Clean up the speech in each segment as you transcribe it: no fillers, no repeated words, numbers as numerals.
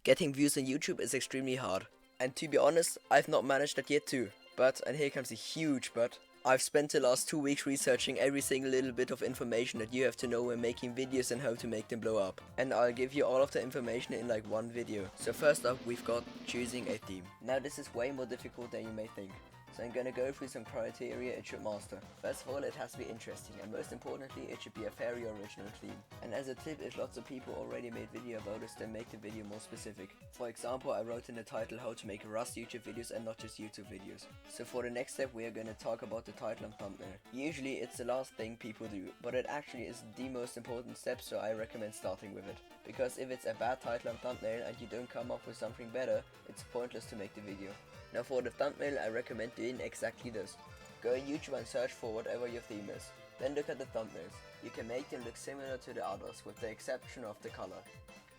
Getting views on YouTube is extremely hard. And to be honest, I've not managed that yet too. But, and here comes a huge but, I've spent the last 2 weeks researching every single little bit of information that you have to know when making videos and how to make them blow up. And I'll give you all of the information in like one video. So first up, we've got choosing a theme. Now this is way more difficult than you may think. So I'm gonna go through some criteria it should master. First of all, it has to be interesting, and most importantly, it should be a very original theme. And as a tip, if lots of people already made video about this, then make the video more specific. For example, I wrote in the title how to make Rust YouTube videos and not just YouTube videos. So for the next step, we are gonna talk about the title and thumbnail. Usually it's the last thing people do, but it actually is the most important step, so I recommend starting with it. Because if it's a bad title and thumbnail and you don't come up with something better, it's pointless to make the video. Now for the thumbnail, I recommend doing exactly this. Go on YouTube and search for whatever your theme is. Then look at the thumbnails. You can make them look similar to the others, with the exception of the color.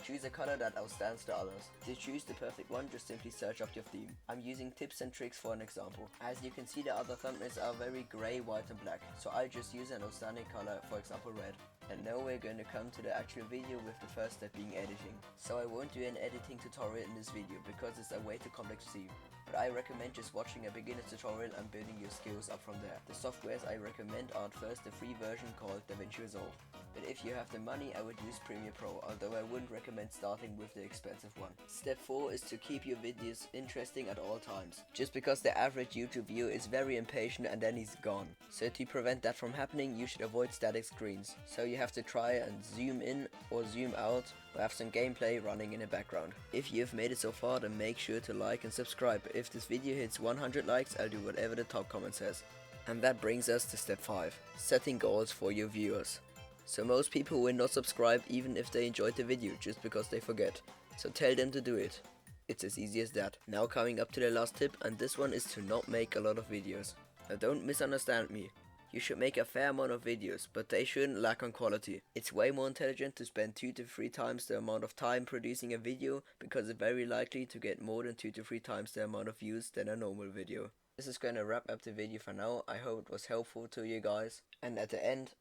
Choose a color that outstands the others. To choose the perfect one, just simply search up your theme. I'm using tips and tricks for an example. As you can see, the other thumbnails are very grey, white and black, so I just use an outstanding color, for example red. And now we're going to come to the actual video, with the first step being editing. So I won't do an editing tutorial in this video because it's a way too complex to see. But I recommend just watching a beginner tutorial and building your skills up from there. The softwares I recommend are at first the free version called DaVinci Resolve. But if you have the money, I would use Premiere Pro, although I wouldn't recommend starting with the expensive one. Step 4 is to keep your videos interesting at all times. Just because the average YouTube viewer is very impatient and then he's gone. So to prevent that from happening, you should avoid static screens. So you have to try and zoom in or zoom out, or have some gameplay running in the background. If you've made it so far, then make sure to like and subscribe. If this video hits 100 likes, I'll do whatever the top comment says. And that brings us to step 5, setting goals for your viewers. So most people will not subscribe even if they enjoyed the video, just because they forget. So tell them to do it. It's as easy as that. Now coming up to the last tip, and this one is to not make a lot of videos. Now don't misunderstand me. You should make a fair amount of videos, but they shouldn't lack on quality. It's way more intelligent to spend 2 to 3 times the amount of time producing a video, because it's very likely to get more than 2 to 3 times the amount of views than a normal video. This is gonna wrap up the video for now. I hope it was helpful to you guys. And at the end,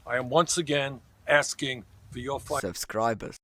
I am once again asking for your subscribers.